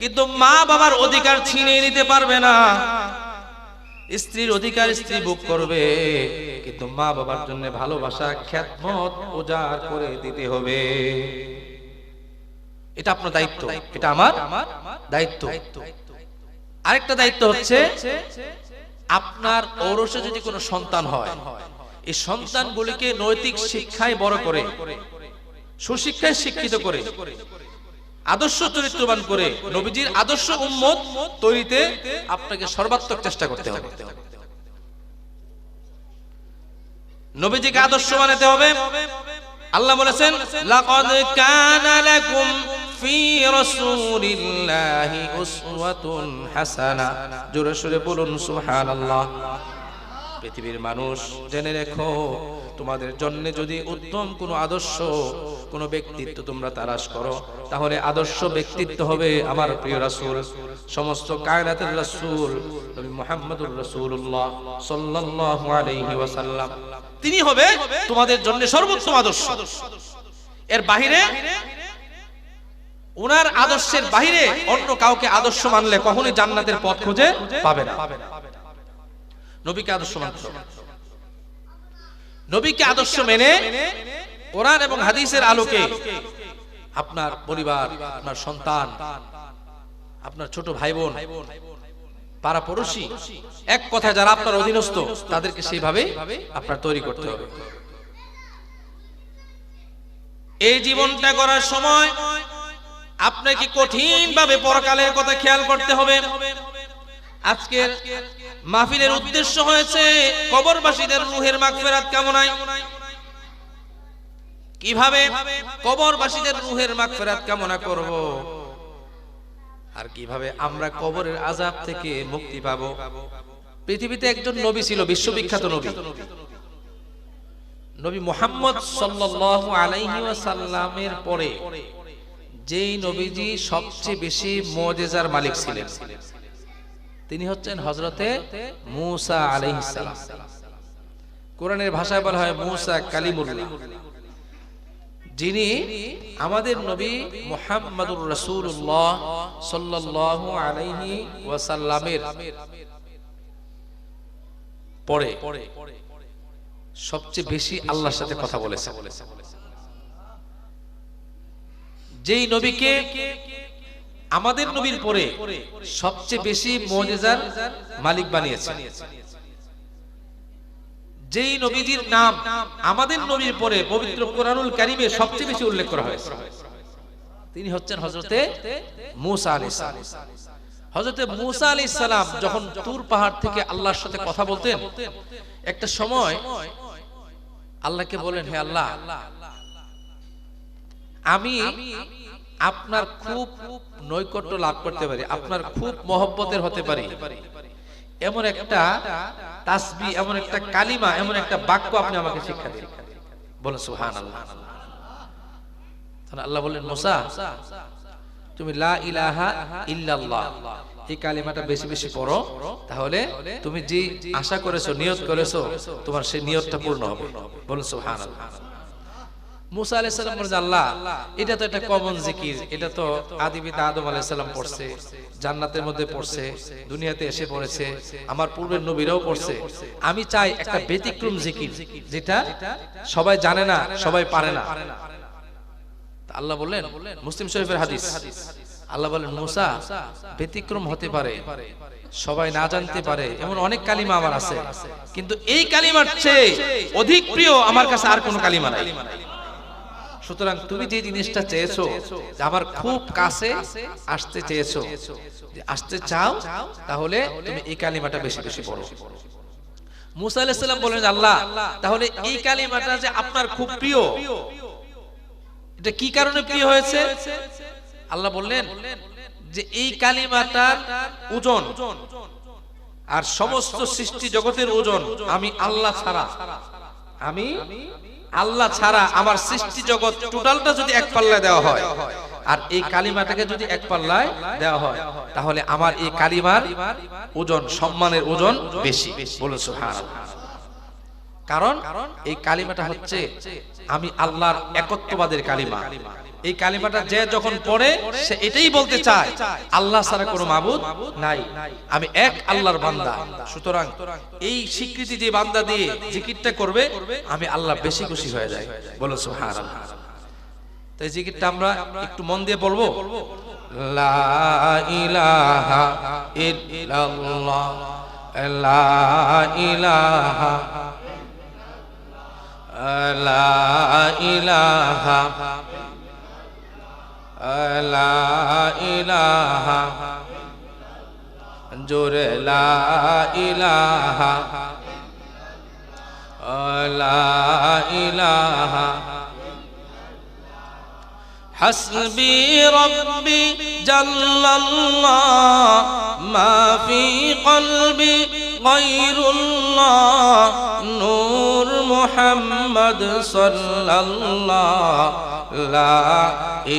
কিন্তু মা বাবার অধিকার ছিনিয়ে নিতে পারবে না। স্ত্রীর অধিকার স্ত্রী ভোগ করবে, কিন্তু মা বাবার জন্য ভালোবাসা খেদমত উজাড় করে দিতে হবে। এটা আপনার দায়িত্ব, এটা আমার দায়িত্ব। আরেকটা দায়িত্ব হচ্ছে, আপনার ঔরসে যদি কোনো সন্তান হয়, এই সন্তানগুলিকে নৈতিক শিক্ষায় বড় করে, সুশিক্ষায় শিক্ষিত করে, আদর্শ চরিত্রবান করে, নবীজির আদর্শ উম্মত তৈরিতে আপনাকে সর্বাত্মক চেষ্টা করতে হবে। নবীজিকে আদর্শ বানাতে হবে। আল্লাহ বলেছেন, লাকাদ কানা লাকুম ফি রাসূলিল্লাহি উসওয়াতুন হাসানা। জোরে সোরে বলুন সুবহানাল্লাহ। পৃথিবীর মানুষ জেনে রেখো, তোমাদের জন্য যদি উত্তম কোনো আদর্শ, কোনো ব্যক্তিত্ব তোমরা তালাশ করো, তাহলে আদর্শ ব্যক্তিত্ব হবে আমার প্রিয় রাসূল, সমস্ত কায়নাতের রাসূল নবী মুহাম্মদুর রাসূলুল্লাহ সাল্লাল্লাহু আলাইহি ওয়াসাল্লাম। তিনি হবে তোমাদের জন্য সর্বোত্তম আদর্শ। এর বাহিরে, ওনার আদর্শের বাহিরে অন্য কাউকে আদর্শ মানলে কখনোই জান্নাতের পথ খুঁজে পাবে না। নবীকে আদর্শ মানতে হবে। নবীকে আদর্শ মেনে কোরআন এবং হাদিসের আলোকে আপনার পরিবার, আপনার সন্তান, আপনার ছোট ভাই বোন, পাড়া পড়োশি, এক কথায় যারা আপনার অধীনস্থ, তাদেরকে সেইভাবে আপনার তৈরি করতে হবে। এই জীবনটা করার সময় আপনাকে কঠিন ভাবে পরকালের কথা খেয়াল করতে হবে। আজকের মাহফিলের উদ্দেশ্য হয়েছে কবরবাসীদের রূহের মাগফিরাত কামনায়। কিভাবে কবরবাসীদের রূহের মাগফিরাত কামনা করব, আর কিভাবে আমরা কবরের আযাব থেকে মুক্তি পাবো। পৃথিবীতে একজন নবী ছিল, বিশ্ববিখ্যাত নবী, নবী মুহাম্মদ সাল্লাল্লাহু আলাইহি ওয়াসাল্লামের পরে যেই নবীজি সবচেয়ে বেশি মুজিজার মালিক ছিলেন, তিনি হচ্ছেন হযরতে মূসা আলাইহিস সালাম। কোরআনের ভাষায় বলা হয় মূসা কালিমুল্লাহ। যিনি আমাদের নবী মুহাম্মদুর রাসূলুল্লাহ সাল্লাল্লাহু আলাইহি ওয়াসাল্লামের পরে সবচেয়ে বেশি আল্লাহর সাথে কথা বলেছেন, যেই নবীকে আমাদের নবীর পরে সবচেয়ে বেশি মুজিজার মালিক বানিয়েছেন, যেই নবীজির নাম আমাদের নবীর পরে পবিত্র কোরআনুল কারীমে সবচেয়ে বেশি উল্লেখ করা হয়েছে, তিনি হচ্ছেন হযরতে মূসা আলাইহিস সালাম। হযরতে মূসা আলাইহিস সালাম যখন তুর পাহাড় থেকে আল্লাহর সাথে কথা বলতেন, একটা সময় আল্লাহকে বলেন, হে আল্লাহ, আমি আপনার খুব নৈকট্য লাভ করতে পারি, আপনার খুব মহব্বতের হতে পারি, এমন একটা তাসবিহ, এমন একটা কালিমা, এমন একটা বাক্য আপনি আমাকে শিক্ষা দিন। বলেন সুবহানাল্লাহ। আল্লাহ বললেন, মূসা, তুমি লা ইলাহা ইল্লাল্লাহ এই কালিমাটা বেশি বেশি পড়ো, তাহলে তুমি যে আশা করেছো, নিয়ত করেছো, তোমার সেই নিয়তটা পূর্ণ হবে। বলেন সুবহানাল্লাহ। মূসা আলাইহিস সালাম বলেন, আল্লাহ, এটা তো একটা কমন জিকির, এটা তো আদি পিতা আদম আলাইহিস সালাম পড়ছে, জান্নাতের মধ্যে পড়ছে, দুনিয়াতে এসে পড়েছে, আমার পূর্বের নবীরাও পড়ছে। আমি চাই একটা ব্যতিক্রম জিকির, যেটা সবাই জানে না, সবাই পারে না। আল্লাহ বললেন, মুসলিম শরীফের হাদিস, আল্লাহ বলেন, মূসা, ব্যতিক্রম হতে পারে, সবাই না জানতে পারে, এমন অনেক কালিমা আমার আছে, কিন্তু এই কালিমার চেয়ে অধিক প্রিয় আমার কাছে আর কোনো কালিমা নাই। সুতরাং তুমি যে জিনিসটা চেয়েছো, আমার খুব কাছে আসতে চেয়েছো, আসতে চাও, তাহলে তুমি এই কালিমাটা বেশি বেশি পড়ো। মূসা আলাইহিস সালাম বলেন, আল্লাহ, তাহলে এই কালিমাটা যে আপনার খুব প্রিয়, এটা কি কারণে প্রিয় হয়েছে? আল্লাহ বললেন যে এই কালিমাটার ওজন আর সমস্ত সৃষ্টি জগতের ওজন আমি আল্লাহ ছাড়া, আমি আল্লাহ ছাড়া আমার সৃষ্টি জগৎ টোটালটা যদি এক পাল্লায় দেওয়া হয়, আর এই কালিমাটাকে যদি এক পাল্লায় দেওয়া হয়, তাহলে আমার এই কালিমার ওজন, সম্মানের ওজন বেশি। বলুন সুবহানাল্লাহ। কারণ এই কালিমাটা হচ্ছে আমি আল্লাহর একত্ববাদের কালিমা। এই কালিমাটা যে যখন পড়ে সে এটাই বলতে চায় আল্লাহ ছাড়া কোনো মাবুদ নাই, আমি এক আল্লাহর বান্দা। সুতরাং এই স্বীকৃতি যে বান্দা দিয়ে জিকিরটা করবে আমি আল্লাহ বেশি খুশি হয়ে যাই। বলো সুবহানাল্লাহ। তো এই জিকিরটা আমরা একটু মন দিয়ে বলবো। লা ইলাহা ইল্লাল্লাহ, লা ইলাহা, লা ইলাহা, লা ইলাহা, জোরে লা ইলাহা, লা ইলাহা। হাসবি রব্বি জাল্লাল্লাহ মা ফি কলবি গায়রুল্লাহ, নূর মুহাম্মদ সাল্লাল্লাহ, লা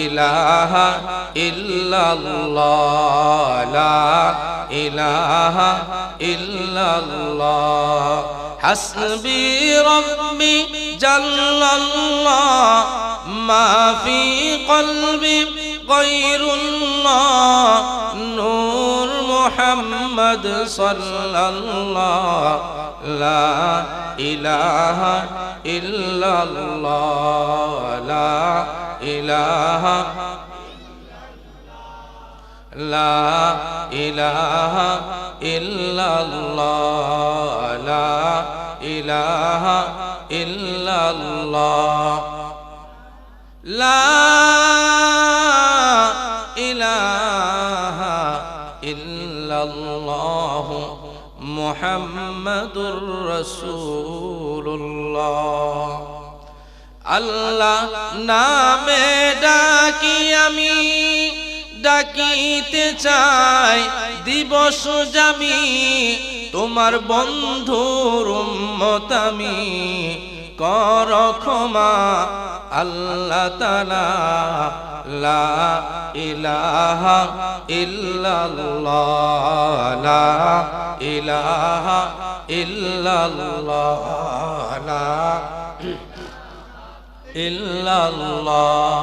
ইলাহা ইল্লাল্লাহ, লা ইলাহা ইল্লাল্লাহ। হাসবি রব্বি জাল্লাল্লাহ মা ফি কলবি গায়রুল্লাহ, নূর মুহাম্মদ সাল্লাল্লাহ, লা ইলাহা ইল্লাল্লাহ, লা ইলাহা, লা ইলাহা ইল্লাল্লাহ, লা ইলাহা ইল্লাল্লাহ, লা ইলাহা ইল্লাল্লাহ মুহাম্মাদুর রাসূলুল্লাহ। আল্লাহ নামে ডাকি আমি, ডাকিতে চাই দিবস জামি, তোমার বন্ধুর উম্মত আমি, কর ক্ষমা আল্লাহ তাআলা, লা ইলাহা ইল্লাল্লাহ, লা ইলাহা ইল্লাল্লাহ, লা ইল্লাল্লাহ।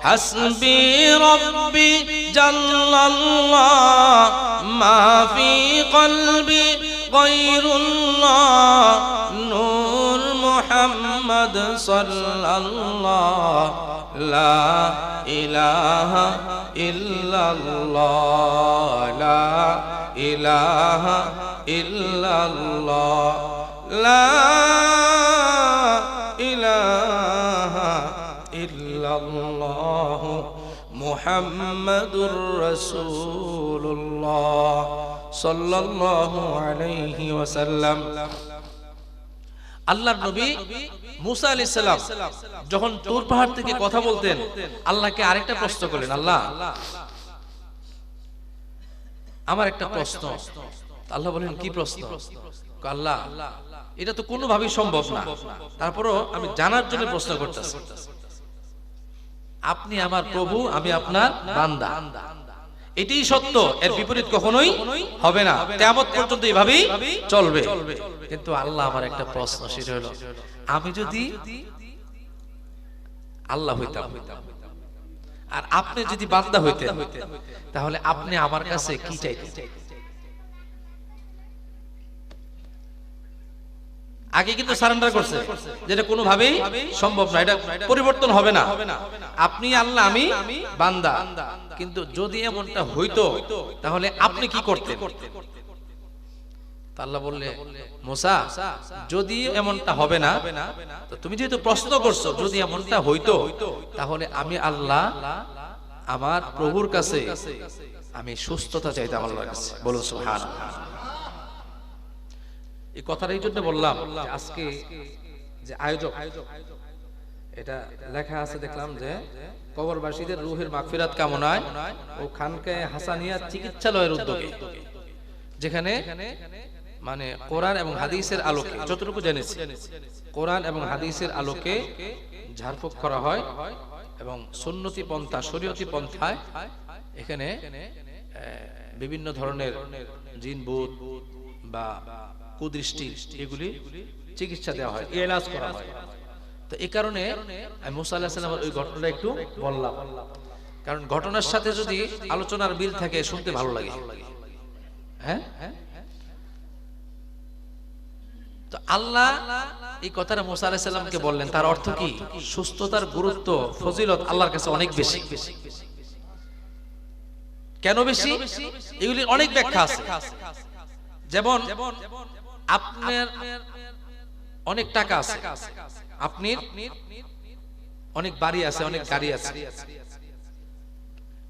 হাসবি রব্বি জাল্লাল্লাহ মা ফি কলবি গায়রুল্লাহ, নূর মুহাম্মদ সাল্লাল্লাহ, লা ইলাহা ইল্লাল্লাহ, লা ইলাহা ইল্লাল্লাহ, লা ইলাহা ইল্লাল্লাহ মুহাম্মাদুর রাসূলুল্লাহ সাল্লাল্লাহু আলাইহি ওয়াসাল্লাম। আল্লাহর নবী মুসা আলাইহিস সালাম যখন তুর পাহাড় থেকে কথা বলতেন আল্লাহকে আরেকটা প্রশ্ন করলেন, আল্লাহ আমার একটা প্রশ্ন। আল্লাহ বলেন কি প্রশ্ন? আল্লাহ এটা তো কোনোভাবেই সম্ভব না, তারপরও আমি জানার জন্য প্রশ্ন করতেছি। আপনি আমার প্রভু, আমি আপনার বান্দা, এটাই সত্য, এর বিপরীত কখনোই হবে না, কিয়ামত পর্যন্ত এইভাবেই চলবে। কিন্তু আল্লাহ আমার একটা প্রশ্ন, সেটা হলো আমি যদি আল্লাহ হইতাম আর আপনি যদি বান্দা হইতেন তাহলে আপনি আমার কাছে কি চাইতেন? আগে কিন্তু সারেন্ডার করছে, যেটা কোনোভাবেই সম্ভব না, এটা পরিবর্তন হবে না। আপনি আল্লাহ, আমি বান্দা, কিন্তু যদি এমনটা হইতো তাহলে আপনি কি করতেন? আল্লাহ বললে, মুসা যদি এমনটা হবে না, তো তুমি যেহেতু প্রশ্ন করছো যদি এমনটা হইতো তাহলে আমি আল্লাহ আমার প্রভুর কাছে আমি সুস্থতা চাইতাম আল্লাহর কাছে। বলুন সুবহানাল্লাহ। এই কথাটা এই জন্য বললাম যে আজকে যে আয়োজক, এটা লেখা আছে দেখলাম যে কবরবাসীদের রূহের মাগফিরাত কামনায় ও খানকে হাসানিয়া চিকিৎসালয়ের উদ্যোগে, যেখানে মানে কোরআন এবং হাদিসের আলোকে, যতটুকু জেনেছি কোরআন এবং হাদিসের আলোকে ঝাড়ফুঁক করা হয় এবং সুন্নতি পন্থা, শরীয়তি পন্থায় এখানে বিভিন্ন ধরনের জিন ভূত বা কুদৃষ্টি এগুলি চিকিৎসা দেওয়া হয়, ইলাজ করা হয়। তো এই কারণে আমি মুসা আলাইহিস সালামের ওই ঘটনাটা একটু বললাম, কারণ ঘটনার সাথে যদি আলোচনার মিল থাকে শুনতে ভালো লাগে। হ্যাঁ, তো আল্লাহ এই কথাটা মুসা আলাইহিস সালামকে বললেন, তার অর্থ কি? সুস্থতার গুরুত্ব, ফজিলত আল্লাহর কাছে অনেক বেশি। কেন বেশি? এগুলির অনেক ব্যাখ্যা আছে। যেমন আপনার অনেক টাকা আছে, আপনি অনেক বাড়ি আছে, অনেক গাড়ি আছে,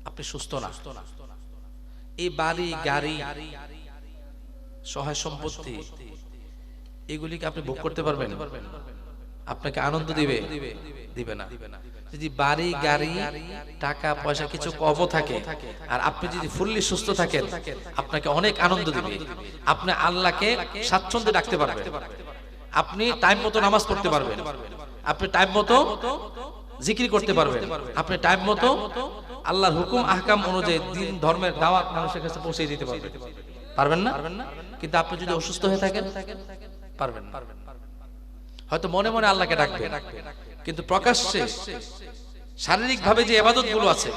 আপনি সুস্থ না। এই বাড়ি, গাড়ি, সহায় সম্পত্তি এগুলিকে আপনি ভোগ করতে পারবেন? আপনাকে আনন্দ দিবে? দিবে না। যদি বাড়ি, গাড়ি, টাকা পয়সা কিছু কম থাকে আর আপনি যদি ফুললি সুস্থ থাকেন, আপনাকে অনেক আনন্দ দিবে। আপনি আল্লাহকে স্বাচ্ছন্দ্যে ডাকতে পারবেন, আপনি টাইম মতো নামাজ পড়তে পারবেন, আপনি টাইম মতো জিকির করতে পারবেন, আপনি টাইম মতো আল্লাহর হুকুম আহকাম অনুযায়ী দিন ধর্মের দাওয়াত মানুষের কাছে পৌঁছে দিতে পারবেন। পারবেন না? কিন্তু আপনি যদি অসুস্থ হয়ে থাকেন, পারবেন না। হয়তো মনে মনে আল্লাহকে ডাকবেন, কিন্তু প্রকাশ্যে শারীরিক ভাবে যে ইবাদত গুলো আছে,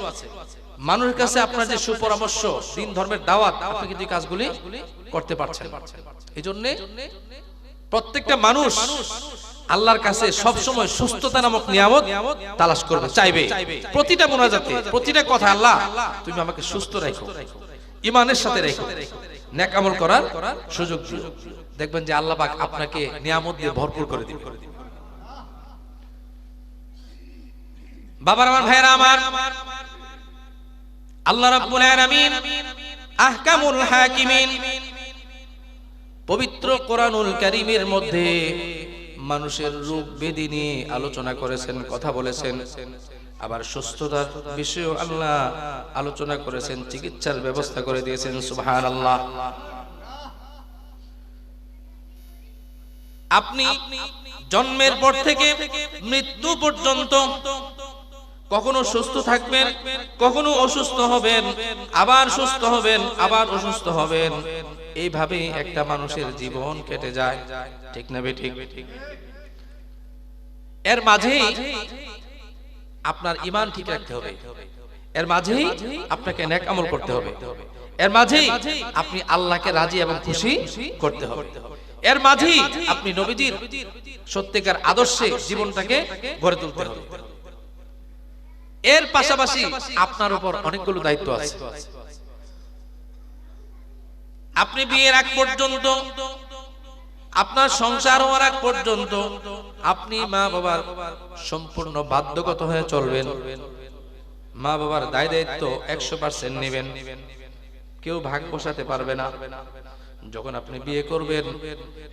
মানুষের কাছে আপনার যে সুপরামর্শ, দিন ধর্মের দাওয়াত, আপনি কিন্তু এই কাজগুলি করতে পারছেন। এই জন্য প্রত্যেকটা মানুষ আল্লাহর কাছে সব সময় সুস্থতা নামক নিয়ামত তালাশ করবে, চাইবে। প্রতিটা মুনাজাতে, প্রতিটা কথা, আল্লাহ তুমি আমাকে সুস্থ রাখো, ঈমানের সাথে রাখো, নেক আমল করার সুযোগ দিও। দেখবেন যে আল্লাহ পাক আপনাকে নিয়ামত দিয়ে ভরপুর করে দিবে। বাবার আমার, ভাইরা আমার, আল্লাহ রাব্বুল আলামিন আহকামুল হাকিমিন পবিত্র কোরআনুল কারীমের মধ্যে মানুষের রোগ ব্যাধি নিয়ে আলোচনা করেছেন, কথা বলেছেন। আবার সুস্থতার বিষয়েও আল্লাহ আলোচনা করেছেন, চিকিৎসার ব্যবস্থা করে দিয়েছেন। সুবহানাল্লাহ। আপনি জন্মের পর থেকে মৃত্যু পর্যন্ত কখনো সুস্থ থাকবেন, কখনো অসুস্থ হবেন, আবার সুস্থ হবেন, আবার অসুস্থ হবেন। এইভাবেই একটা মানুষের জীবন কেটে যায়, ঠিক না বেঠিক? এর মাঝেই আপনার ঈমান ঠিক রাখতে হবে, এর মাঝেই আপনাকে নেক আমল করতে হবে, এর মাঝেই আপনি আল্লাহকে রাজি এবং খুশি করতে হবে, এর মাঝেই আপনি নবীজির সত্যিকার আদর্শে জীবনটাকে গড়ে তুলতে হবে। এর পাশাপাশি আপনার উপর অনেকগুলো দায়িত্ব আছে। আপনি বিয়ের আগ পর্যন্ত, আপনার সংসার হওয়ার আগ পর্যন্ত আপনি মা বাবার সম্পূর্ণ বাধ্যগত হয়ে চলবেন। মা বাবার দায় দায়িত্ব 100% নেবেন, কেউ ভাগ বসাতে পারবে না। যখন আপনি বিয়ে করবেন,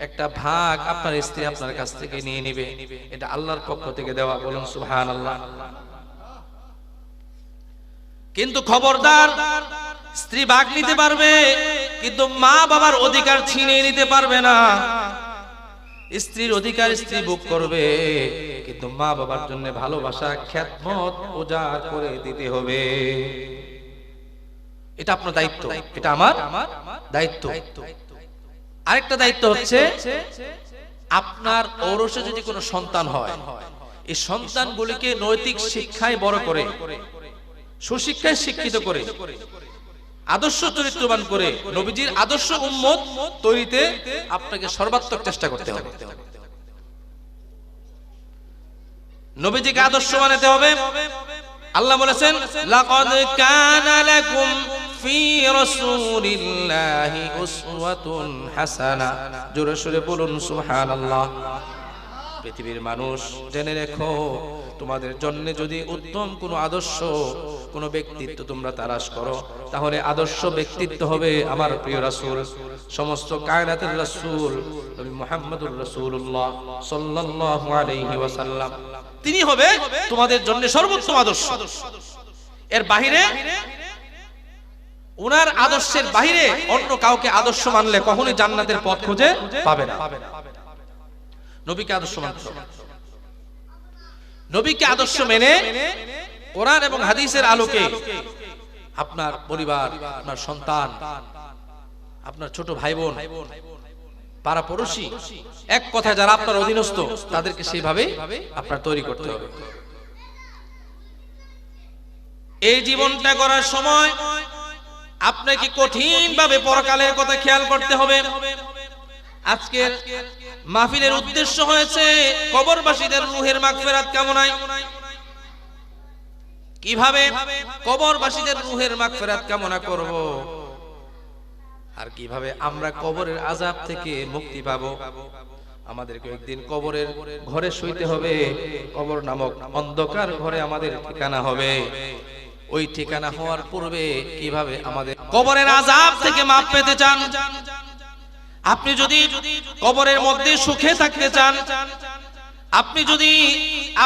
একটা ভাগ আপনার স্ত্রী আপনার কাছ থেকে নিয়ে নেবে, এটা আল্লাহর পক্ষ থেকে দেওয়া। বলুন সুবহানাল্লাহ। কিন্তু খবরদার, স্ত্রী ভাগ নিতে পারবে কিন্তু মা বাবার অধিকার ছিনিয়ে নিতে পারবে না। স্ত্রীর অধিকার স্ত্রী ভোগ করবে, কিন্তু মা বাবার জন্য ভালোবাসা, খেদমত উজাড় করে দিতে হবে। এটা আপনার দায়িত্ব, এটা আমার দায়িত্ব। আরেকটা দায়িত্ব হচ্ছে, আপনার ঔরসে যদি কোনো সন্তান হয়, এই সন্তানগুলিকে নৈতিক শিক্ষায় বড় করে, সুশিক্ষায় শিক্ষিত করে, আদর্শ চরিত্রবান করে, নবীজির আদর্শ উম্মত তৈরিতে আপনাকে সর্বাত্মক চেষ্টা করতে হবে। নবীজিকে আদর্শ বানাতে হবে। আল্লাহ বলেছেন, লাকাদ কানা লাকুম ফি রাসূলিল্লাহি উসওয়াতুন হাসানাহ। জোরে সোরে বলুন সুবহানাল্লাহ। পৃথিবীর মানুষ জেনে রেখো, তোমাদের জন্য যদি উত্তম কোন আদর্শ, কোন ব্যক্তিত্ব তোমরা তালাশ করো, তাহলে আদর্শ ব্যক্তিত্ব হবে আমার প্রিয় রাসূল, সমস্ত কায়নাতের রাসূল নবী মুহাম্মদুর রাসূলুল্লাহ সাল্লাল্লাহু আলাইহি ওয়াসাল্লাম। তিনি হবে তোমাদের জন্য সর্বোত্তম আদর্শ। এর বাহিরে, ওনার আদর্শের বাহিরে অন্য কাউকে আদর্শ মানলে কখনোই জান্নাতের পথ খুঁজে পাবে না। নবীকে আদর্শ মানতে হবে। নবীকে আদর্শ মেনে কোরআন এবং হাদিসের আলোকে আপনার পরিবার, আপনার সন্তান, আপনার ছোট ভাই বোন, পাড়াপড়শি, এক কথায় যারা আপনার অধীনস্থ, তাদেরকে সেইভাবে আপনার তৈরি করতে হবে। এই জীবনটা করার সময় আপনাকে কঠিনভাবে পরকালের কথা খেয়াল করতে হবে। আজকের মাহফিলের উদ্দেশ্য হয়েছে কবরবাসীদের রূহের মাগফিরাত কামনায়। কিভাবে কবরবাসীদের রূহের মাগফিরাত কামনা করব, আর কিভাবে আমরা কবরের আযাব থেকে মুক্তি পাবো। আমাদেরকে একদিন কবরের ঘরে শুইতে হবে। কবর নামক অন্ধকার ঘরে আমাদের ঠিকানা হবে। ওই ঠিকানা হওয়ার পূর্বে কিভাবে আমাদের কবরের আযাব থেকে মাপ পেতে চান, আপনি যদি কবরের মধ্যে সুখে থাকতে চান, আপনি যদি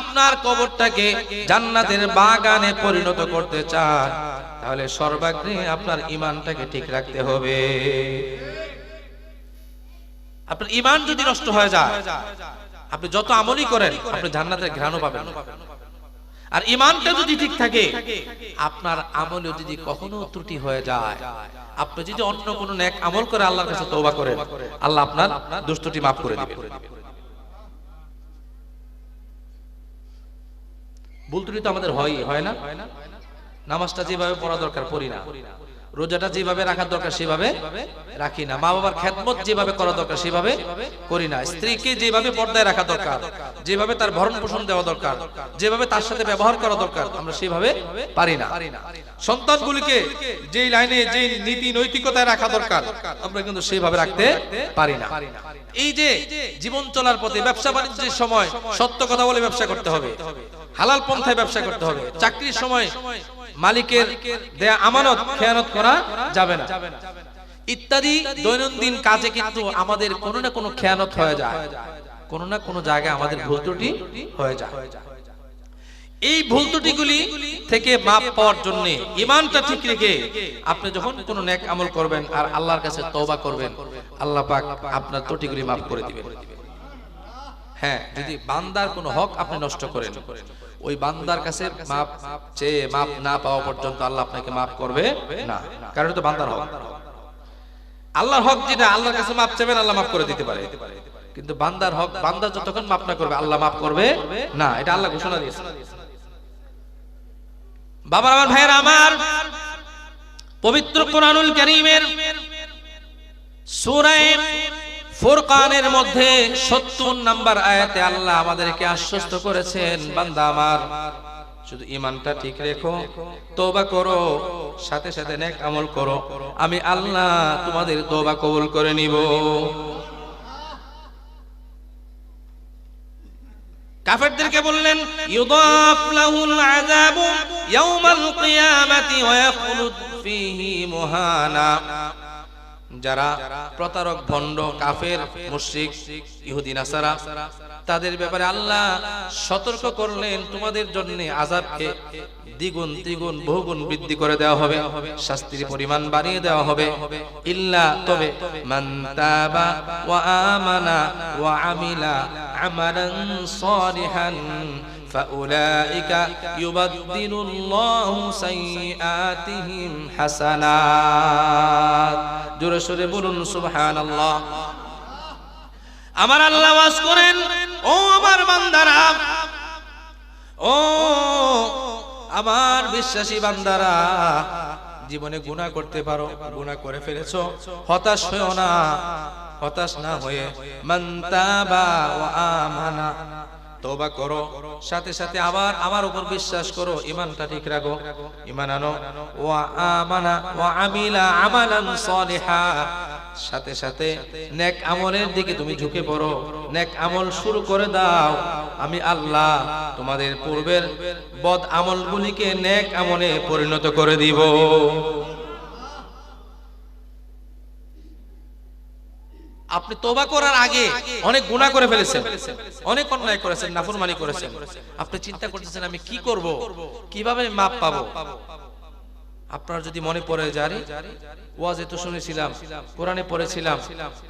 আপনার কবরটাকে জান্নাতের বাগানে পরিণত করতে চান, তাহলে সর্বাগ্রে আপনার ঈমানটাকে ঠিক রাখতে হবে। আপনার ঈমান যদি নষ্ট হয়ে যায়, আপনি যত আমলই করেন আপনি জান্নাতের ঘ্রাণও পাবেন না। আর ঈমানটা যদি ঠিক থাকে, আপনার আমলে যদি কখনো ত্রুটি হয়ে যায়, আপনি যদি অন্য কোনো নেক আমল করে আল্লাহর কাছে তওবা করেন, আল্লাহ আপনার দুষ্টটি মাফ করে দিবেন। ভুল ত্রুটি তো আমাদের হয় না? নামাজটা যেভাবে পড়া দরকার পড়ি না, রোজাটা যেভাবে রাখার দরকার সেভাবে রাখি না, মা বাবার খেদমত যেভাবে করা দরকার সেভাবে করি না, স্ত্রীকে যেভাবে পর্দায় রাখা দরকার, যেভাবে তার ভরণ পোষণ দেওয়া দরকার, যেভাবে তার সাথে ব্যবহার করা দরকার, আমরা সেভাবে পারি না। সন্তানগুলিকে যেই লাইনে যেই নীতি নৈতিকতায় রাখা দরকার আমরা কিন্তু সেভাবে রাখতে পারি না। এই যে জীবন চলার পথে ব্যবসা বাণিজ্যের সময় সত্য কথা বলে ব্যবসা করতে হবে, হালাল পন্থায় ব্যবসা করতে হবে, চাকরির সময় মালিকের দেয়া আমানত খেয়ানত করা যাবে না, ইত্যাদি দৈনন্দিন কাজে কিন্তু আমাদের কোনো না কোনো খেয়ানত হয়ে যায়, কোনো না কোনো জায়গায় আমাদের ভুল ত্রুটি হয়ে যায়। এই ভুল ত্রুটিগুলি থেকে মাপ পাওয়ার জন্য ঈমানটা ঠিক রেখে আপনি যখন কোনো নেক আমল করবেন আর আল্লাহর কাছে তওবা করবেন, আল্লাহ পাক আপনার ত্রুটিগুলি মাফ করে দিবেন। হ্যাঁ, যদি বান্দার কোনো হক আপনি নষ্ট করেন, ওই বান্দার কাছে মাপ চেয়ে মাপ না পাওয়া পর্যন্ত আল্লাহ আপনাকে মাফ করবে না, কারণ এটা তো বান্দার হক। আল্লাহর হক যেটা, আল্লাহর কাছে মাপ চাইবেন আল্লাহ মাফ করে দিতে পারে, কিন্তু বান্দার হক বান্দা যতক্ষণ মাফ না করবে আল্লাহ মাফ করবে না, এটা আল্লাহ ঘোষণা দিয়েছে। বাবার আমার ভাইয়েরা আমার, পবিত্র কোরআনুল কারীমের সূরা ফুরকানের মধ্যে ৭০ নম্বর আয়াতে আল্লাহ আমাদেরকে আশ্বস্ত করেছেন, বান্দা আমার শুধু ঈমানটা ঠিক রেখো, তওবা করো, সাথে সাথে নেক আমল করো, আমি আল্লাহ তোমাদের তওবা কবুল করে নিব। কাফেরদেরকে বললেন ইউদাফ লাহুল আযাবু ইয়াউমাল কিয়ামাতি ওয়া ইয়াখলুদ ফীহি মুহানা। যারা প্রতারক, ভণ্ড, কাফের, মুশরিক, ইহুদি, নাসারা, তাদের ব্যাপারে আল্লাহ সতর্ক করলেন, তোমাদের জন্য আযাবকে দ্বিগুণ দ্বিগুণ বহুগুণ বৃদ্ধি করে দেওয়া হবে, শাস্তির পরিমাণ বাড়িয়ে দেওয়া হবে। ইল্লা, তবে মান তাবা ওয়া আমানা ওয়া আমিলা আমালান সালিহান ফাউলাইকা ইউবাদদিলুল্লাহু সাইয়্যাতিহিম হাসানাত। জোরে সোরে বলুন সুবহানাল্লাহ। আমার আল্লাহ ওয়াজ করেন, ও আমার বান্দারা, ও আমার বিশ্বাসী বান্দারা, জীবনে গুনাহ করতে পারো, গুনাহ করে ফেলেছো, হতাশ হয়ো না, হতাশ না হয়ে মান তাবা ওয়া আমানা, তওবা করো, সাথে সাথে আবার আমার উপর বিশ্বাস করো, ঈমানটা ঠিক রাখো, ঈমান আনো, ওয়া আমানা ওয়া আমিলা আমালান সালিহা, সাথে সাথে নেক আমলের দিকে তুমি ঝুঁকে পড়ো, নেক আমল শুরু করে দাও, আমি আল্লাহ তোমাদের পূর্বের বদ আমলগুলিকে নেক আমলে পরিণত করে দিব। আপনি তওবা করার আগে অনেক গুনাহ করে ফেলেছেন, অনেক অন্যায় করেছেন, নাফরমানি করেছেন, আপনি চিন্তা করতেছেন আমি কি করব, কিভাবে মাপ পাবো। আপনার যদি মনে পড়ে যায়, ওয়াজে তো শুনেছিলাম, কোরআনে পড়েছিলাম,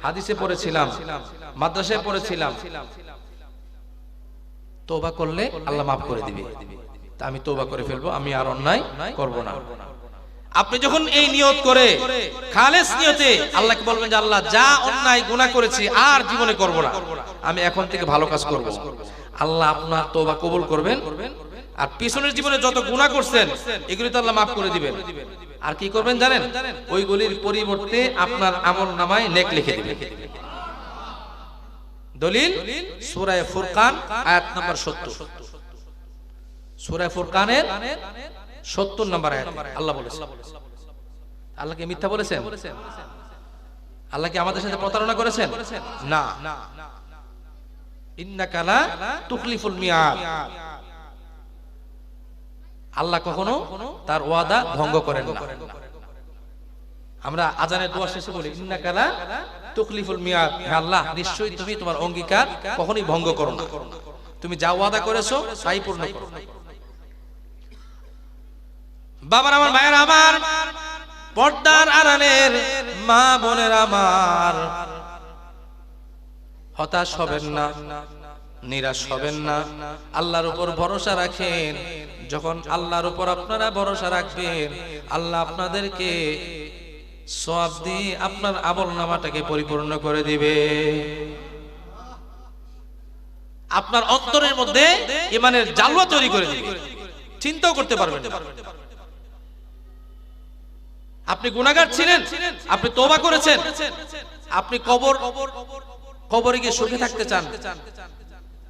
হাদিসে পড়েছিলাম, মাদ্রাসায় পড়েছিলাম, তওবা করলে আল্লাহ মাফ করে দিবে, তা আমি তওবা করে ফেলবো, আমি আর অন্যায় করব না। আপনি যখন এই নিয়ত করে খালেস নিয়তে আল্লাহকে বলবেন যে আল্লাহ যা অন্যায় গুনাহ করেছি আর জীবনে করব না, আমি এখন থেকে ভালো কাজ করব, আল্লাহ আপনার তওবা কবুল করবেন। আর পিছনের জীবনে যত গুনাহ করছেন এগুলি তো আল্লাহ মাফ করে দিবেন। আর কি করবেন জানেন? ওইগুলির পরিবর্তে আপনার আমলনামায় নেক লিখে দিবেন। দলিল সূরা ফুরকান আয়াত নাম্বার 70। সূরা ফুরকানের 70 নম্বর আয়াত আল্লাহ বলেছেন। আল্লাহ কি মিথ্যা বলেছেন? আল্লাহ কি আমাদের সাথে প্রতারণা করেছেন? না। ইন্নাকা লা তুখলিফুল মিয়াদ। আল্লাহ কখনো তার ওয়াদা ভঙ্গ করেন না। আমরা আজানের দোয়া শেষে বলি ইন্নাকা লা তুখলিফুল মিয়াদ, হে আল্লাহ নিশ্চয়ই তুমি তোমার অঙ্গীকার কখনোই ভঙ্গ করো না, তুমি যা ওয়াদা করেছো তাই পূর্ণ করো। বাবার আমার, ভাইয়ের আমার, পর্দার আড়ালের মা বোনের আমার, হতাশ হবেন না, নিরাশ হবেন না, আল্লাহর উপর ভরসা রাখেন। যখন আল্লাহর উপর আপনারা ভরসা রাখবেন, আল্লাহ আপনাদেরকে সওয়াব দিয়ে আপনার আমলনামাটাকে পরিপূর্ণ করে দিবে। আপনার অন্তরের মধ্যে ঈমানের জালওয়া তৈরি করে দিবে, চিন্তাও করতে পারবেন না। আপনি গুনাহগার ছিলেন, আপনি তওবা করেছেন, আপনি কবরে গিয়ে সুখে থাকতে চান,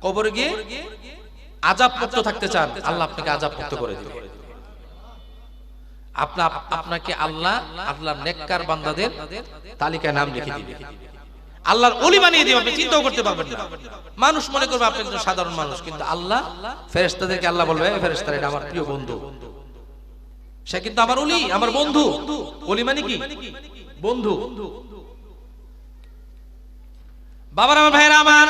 কবরে গিয়ে আযাব মুক্ত থাকতে চান, আল্লাহ আপনাকে আযাব মুক্ত করে দিবে। আপনাকে আল্লাহর নেককার বান্দাদের তালিকায় নাম লিখে দিবে, আল্লাহর ওলি বানিয়ে দিবে। আপনি চিন্তাও করতে পারবেন না। মানুষ মনে করবে আপনি একজন সাধারণ মানুষ, কিন্তু আল্লাহ ফেরেশতাদেরকে আল্লাহ বলবে এই ফেরেশতারা এটা আমার প্রিয় বন্ধু, সে কিন্তু আমার ওলি, আমার বন্ধু। ওলি মানে কি? বন্ধু। বাবার আমার, ভাইয়েরা আমার,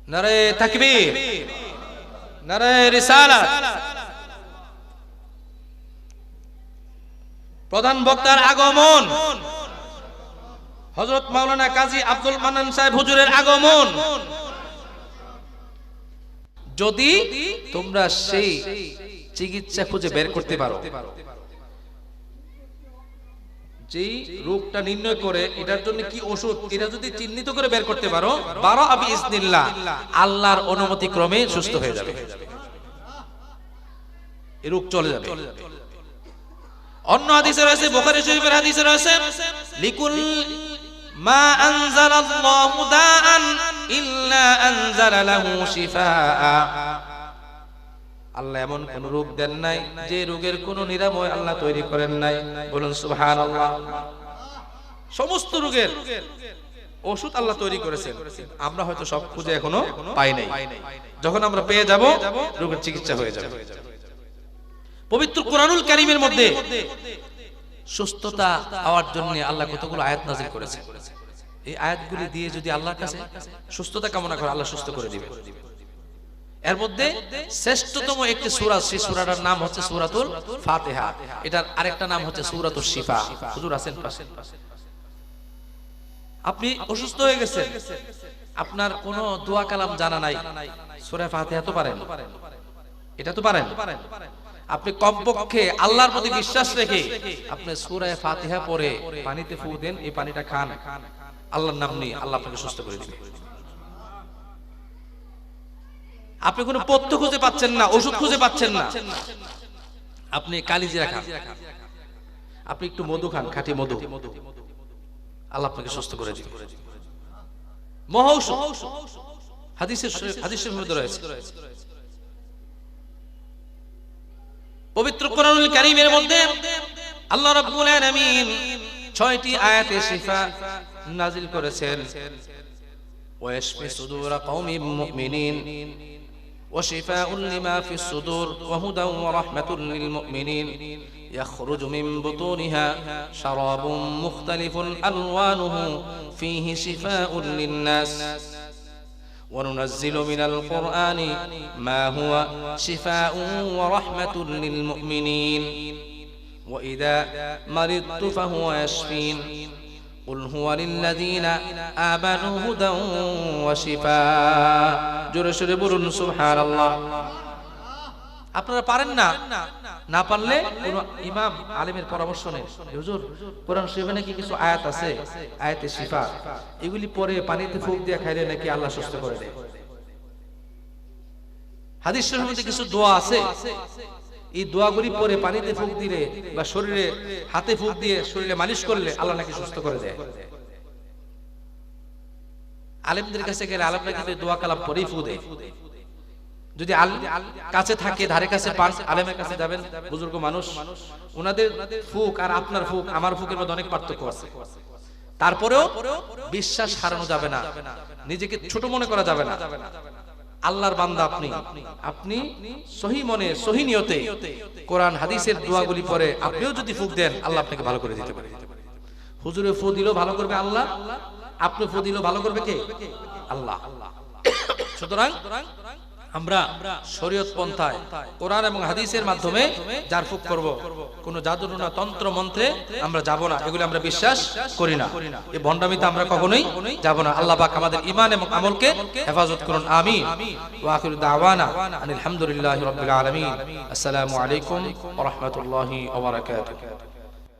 নারে তাকবীর, নারে রিসালাত। প্রধান বক্তার আগমন, হযরত মাওলানা কাজী আব্দুল মান্নান সাহেব হুজুরের আগমন। যদি তোমরা সেই চিকিৎসা খুঁজে বের করতে পারো, যে রোগটা নির্ণয় করে এটার জন্য কি ওষুধ, এটা যদি চিহ্নিত করে বের করতে পারো, বারা বিইজনিল্লাহ, আল্লাহর অনুমতি ক্রমে সুস্থ হয়ে যাবে, এই রোগ চলে যাবে। অন্য হাদিসে রয়েছে, বুখারী শরীফের হাদিসে রয়েছে, লিকুল মা আনজালাল্লাহু দাআন ইল্লা আনজালা লাহু শিফাআ। আল্লাহ এমন কোন রোগ দেন নাই যে রোগের কোন নিরাময় আল্লাহ তৈরি করেন নাই। বলুন সুবহানাল্লাহ। সমস্ত রোগের ওষুধ আল্লাহ তৈরি করেছেন, আমরা হয়তো সব খুঁজে এখনো পাই নাই। যখন আমরা পেয়ে যাব, রোগের চিকিৎসা হয়ে যাবে। পবিত্র কোরআনুল কারীমের মধ্যে সুস্থতা পাওয়ার জন্য আল্লাহ কতগুলো আয়াত নাযিল করেছেন। এই আয়াতগুলি দিয়ে যদি আল্লাহর কাছে সুস্থতা কামনা করে, আল্লাহ সুস্থ করে দিবেন। এর মধ্যে শ্রেষ্ঠতম একটি সূরা, সেই সূরাটার নাম হচ্ছে সূরাতুল ফাতিহা। এটার আরেকটা নাম হচ্ছে সূরাতুশ শিফা। হুজুর আছেন পাশে। আপনি অসুস্থ হয়ে গেছেন, আপনার কোনো দোয়া কালাম জানা নাই, সূরা ফাতিহা তো পারেন, এটা তো পারেন। আপনি কমপক্ষে আল্লাহর প্রতি বিশ্বাস রেখে আপনি সূরা ফাতিহা পড়ে পানিতে ফু দেন, এই পানিটা খান, আল্লাহর নাম নিয়ে, আল্লাহ আপনাকে সুস্থ করে দিবে। আপনি কোনো পথ্য খুঁজে পাচ্ছেন না, ওষুধ খুঁজে পাচ্ছেন না, আপনি কালিজিরা খান, আপনি একটু মধু খান, খাঁটি মধু, আল্লাহ আপনাকে সুস্থ করে দিবে। মহৌষধ হাদিসের মধ্যে রয়েছে। পবিত্র কোরআনুল কারীমের মধ্যে আল্লাহ রাব্বুল আলামিন 6টি আয়াতে শিফা নাযিল করেছেন। ওয়াশফি সুদুরা কওমিন মুমিনিন وشفاء لما في الصدور وهدى ورحمة للمؤمنين يخرج من بطونها شراب مختلف ألوانه فيه شفاء للناس وننزل من القرآن ما هو شفاء ورحمة للمؤمنين وإذا مرضت فهو يشفين কুল হুয়া লিল্লাযীনা আমানু হুদান ওয়া শিফা। জোরে সোরে বলুন সুবহানাল্লাহ। আপনারা পারেন না, না পারলে কোন ইমাম আলেমের পরামর্শ নেন। হুজুর কোরআন শরীফে নাকি কিছু আয়াত আছে, আয়াতে শিফা, এগুলি পরে পানিতে ফুঁক দিয়ে খাইলে নাকি আল্লাহ সুস্থ করে দেয়। হাদিস শরীফের মধ্যে কিছু দোয়া আছে, এই দোয়াগুলি পরে পানিতে ফুঁক দিলে বা শরীরে হাতে ফুঁক দিয়ে শরীরে মালিশ করলে আল্লাহ নাকি সুস্থ করে দেয়। আলেমদের কাছে গেলে আলেমরা কিন্তু দোয়া কালাম পরেই ফুঁক দেয়। যদি কাছে থাকে, ধারে কাছে পান, আলেমের কাছে যাবেন, বুজুর্গ মানুষ, ওনাদের ফুক আর আপনার ফুক আমার ফুকের মধ্যে অনেক পার্থক্য আছে। তারপরেও বিশ্বাস হারানো যাবে না, নিজেকে ছোট মনে করা যাবে না। আল্লাহর বান্দা আপনি, আপনি সহি মনে সহি নিয়তে কোরআন হাদিসের দোয়াগুলি পরে আপনিও যদি ফুক দেন, আল্লাহ আপনাকে ভালো করে দিতে পারে। হুজুরে ফু দিলেও ভালো করবে আল্লাহ, আপনি ফু দিলেও ভালো করবে কে? আল্লাহ। সুতরাং আমরা শরীয়ত পন্থায় কোরআন এবং হাদিসের মাধ্যমে যার ফুক করব, কোন জাদুটনা তন্ত্র মন্ত্রে আমরা যাব না, এগুলো আমরা বিশ্বাস করি না। এই ভণ্ডামিতে আমরা কখনোই যাব না। আল্লাহ পাক আমাদের ঈমান এবং আমলকে হেফাজত করুন, আমিন। ওয়া আখিরু দাওয়ানা আলহামদুলিল্লাহি রাব্বিল আলামিন। আসসালামু আলাইকুম ওয়া রাহমাতুল্লাহি ওয়া বারাকাতুহু।